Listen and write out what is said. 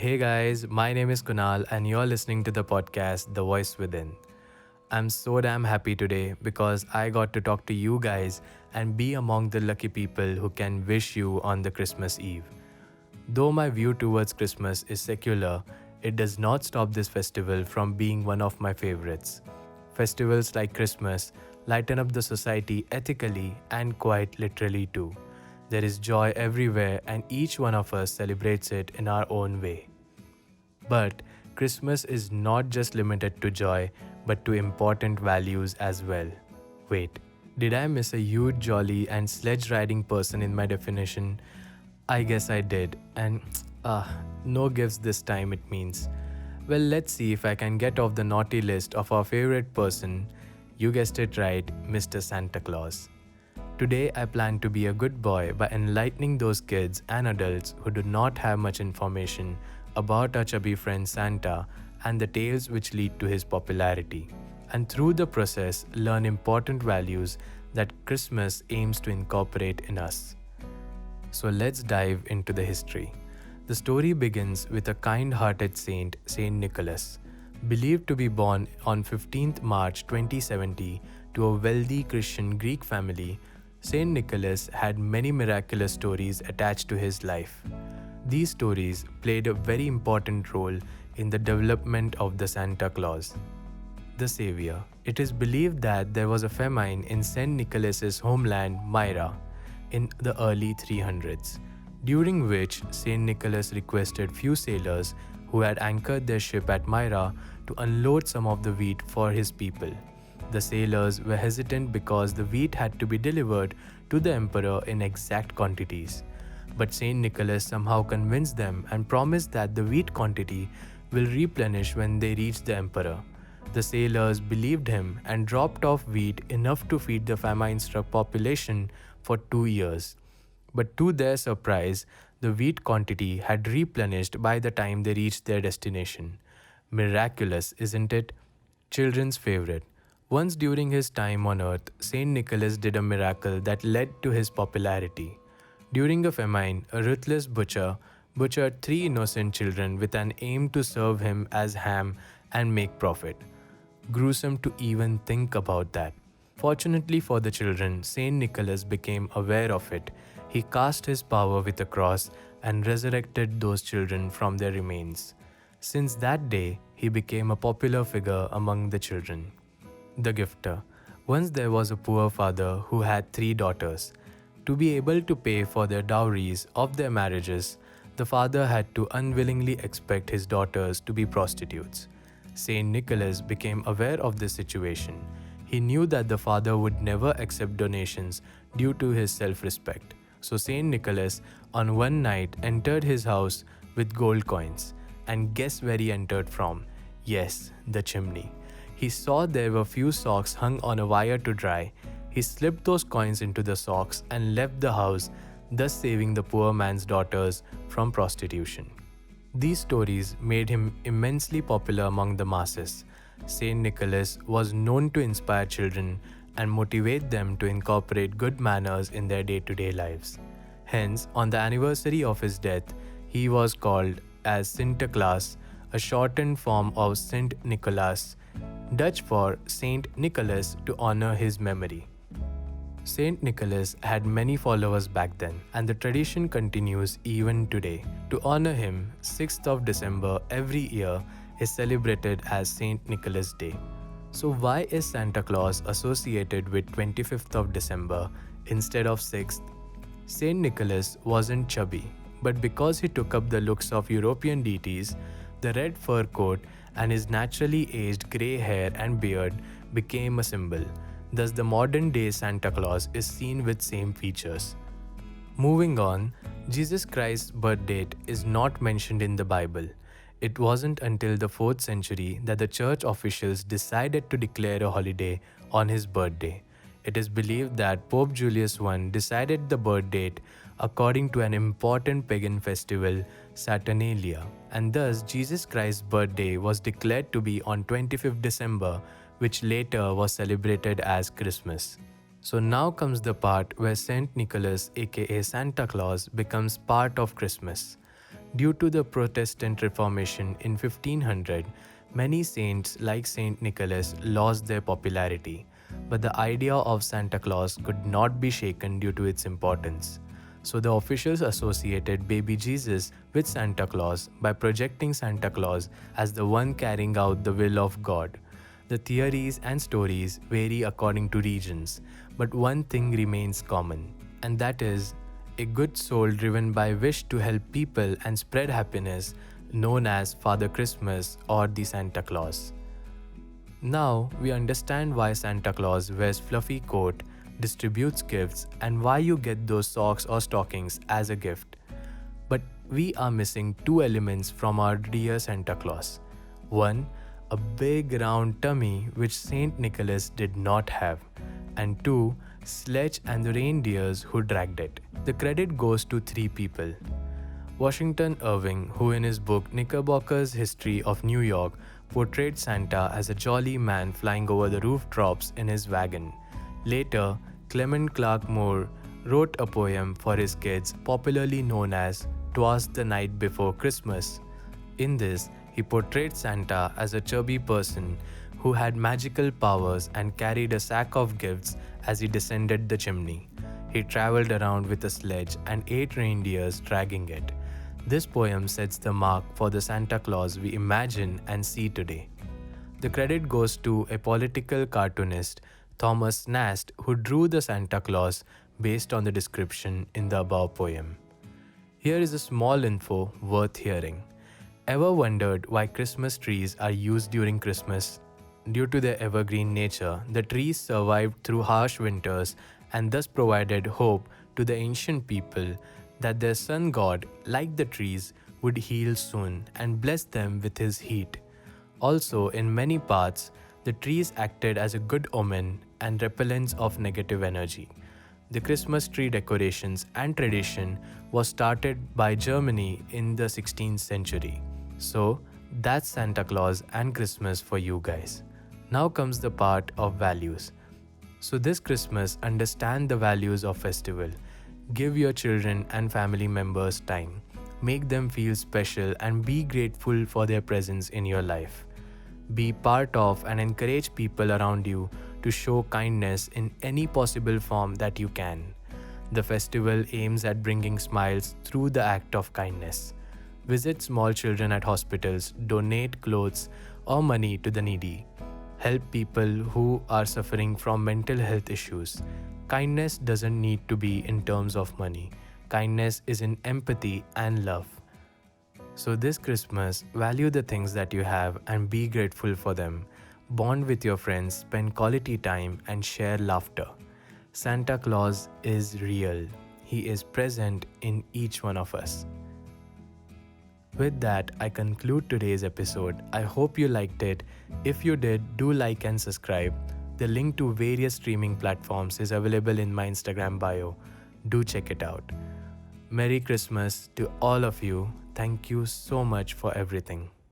Hey guys, my name is Kunal, and you're listening to the podcast The Voice Within. I'm so damn happy today because I got to talk to you guys and be among the lucky people who can wish you on the Christmas Eve. Though my view towards Christmas is secular, it does not stop this festival from being one of my favorites. Festivals like Christmas lighten up the society ethically and quite literally too. There is joy everywhere, and each one of us celebrates it in our own way. But Christmas is not just limited to joy, but to important values as well. Wait, did I miss a huge jolly and sledge riding person in my definition? I guess I did, and no gifts this time it means. Well, let's see if I can get off the naughty list of our favorite person. You guessed it right, Mr. Santa Claus. Today, I plan to be a good boy by enlightening those kids and adults who do not have much information about our chubby friend Santa and the tales which lead to his popularity. And through the process, learn important values that Christmas aims to incorporate in us. So let's dive into the history. The story begins with a kind hearted saint, Saint Nicholas. Believed to be born on 15th March 2070 to a wealthy Christian Greek family, Saint Nicholas had many miraculous stories attached to his life. These stories played a very important role in the development of the Santa Claus, the savior. It is believed that there was a famine in Saint Nicholas's homeland, Myra, in the early 300s, during which Saint Nicholas requested few sailors who had anchored their ship at Myra to unload some of the wheat for his people. The sailors were hesitant because the wheat had to be delivered to the emperor in exact quantities. But Saint Nicholas somehow convinced them and promised that the wheat quantity will replenish when they reach the emperor. The sailors believed him and dropped off wheat enough to feed the famine-struck population for 2 years. But to their surprise, the wheat quantity had replenished by the time they reached their destination. Miraculous, isn't it? Children's favorite. Once during his time on earth, Saint Nicholas did a miracle that led to his popularity. During a famine, a ruthless butcher butchered 3 innocent children with an aim to serve him as ham and make profit. Gruesome to even think about that. Fortunately for the children, Saint Nicholas became aware of it. He cast his power with a cross and resurrected those children from their remains. Since that day, he became a popular figure among the children. The Gifter. Once there was a poor father who had 3 daughters. To be able to pay for their dowries of their marriages, the father had to unwillingly expect his daughters to be prostitutes. Saint Nicholas became aware of this situation. He knew that the father would never accept donations due to his self-respect. So Saint Nicholas on one night entered his house with gold coins. And guess where he entered from? Yes, the chimney. He saw there were few socks hung on a wire to dry. He slipped those coins into the socks and left the house, thus saving the poor man's daughters from prostitution. These stories made him immensely popular among the masses. Saint Nicholas was known to inspire children and motivate them to incorporate good manners in their day-to-day lives. Hence, on the anniversary of his death, he was called as Sinterklaas, a shortened form of Saint Nicholas, Dutch for Saint Nicholas, to honor his memory. Saint Nicholas had many followers back then, and the tradition continues even today. To honor him, 6th of December every year is celebrated as Saint Nicholas Day. So why is Santa Claus associated with 25th of December instead of 6th? Saint Nicholas wasn't chubby, but because he took up the looks of European deities, the red fur coat and his naturally aged grey hair and beard became a symbol. Thus, the modern-day Santa Claus is seen with same features. Moving on, Jesus Christ's birth date is not mentioned in the Bible. It wasn't until the 4th century that the church officials decided to declare a holiday on his birthday. It is believed that Pope Julius I decided the birth date according to an important pagan festival, Saturnalia, and thus Jesus Christ's birthday was declared to be on 25th December, which later was celebrated as Christmas. So now comes the part where Saint Nicholas aka Santa Claus becomes part of Christmas. Due to the Protestant Reformation in 1500, many saints like Saint Nicholas lost their popularity, but the idea of Santa Claus could not be shaken due to its importance. So the officials associated baby Jesus with Santa Claus by projecting Santa Claus as the one carrying out the will of God. The theories and stories vary according to regions, but one thing remains common, and that is a good soul driven by wish to help people and spread happiness, known as Father Christmas or the Santa Claus. Now we understand why Santa Claus wears fluffy coat, distributes gifts, and why you get those socks or stockings as a gift. But we are missing two elements from our dear Santa Claus. One, a big round tummy which Saint Nicholas did not have, and two, sledge and the reindeers who dragged it. The credit goes to three people. Washington Irving, who in his book Knickerbocker's History of New York portrayed Santa as a jolly man flying over the rooftops in his wagon. Later, Clement Clark Moore wrote a poem for his kids popularly known as "'Twas the Night Before Christmas." In this, he portrayed Santa as a chubby person who had magical powers and carried a sack of gifts as he descended the chimney. He traveled around with a sledge and 8 reindeers dragging it. This poem sets the mark for the Santa Claus we imagine and see today. The credit goes to a political cartoonist, Thomas Nast, who drew the Santa Claus based on the description in the above poem. Here is a small info worth hearing. Ever wondered why Christmas trees are used during Christmas? Due to their evergreen nature, the trees survived through harsh winters and thus provided hope to the ancient people that their sun god, like the trees, would heal soon and bless them with his heat. Also, in many parts, the trees acted as a good omen and repellents of negative energy. The Christmas tree decorations and tradition was started by Germany in the 16th century. So, that's Santa Claus and Christmas for you guys. Now comes the part of values. So this Christmas, understand the values of festival. Give your children and family members time. Make them feel special and be grateful for their presence in your life. Be part of and encourage people around you to show kindness in any possible form that you can. The festival aims at bringing smiles through the act of kindness. Visit small children at hospitals, donate clothes or money to the needy. Help people who are suffering from mental health issues. Kindness doesn't need to be in terms of money. Kindness is in empathy and love. So this Christmas, value the things that you have and be grateful for them. Bond with your friends, spend quality time and share laughter. Santa Claus is real. He is present in each one of us. With that, I conclude today's episode. I hope you liked it. If you did, do like and subscribe. The link to various streaming platforms is available in my Instagram bio. Do check it out. Merry Christmas to all of you. Thank you so much for everything.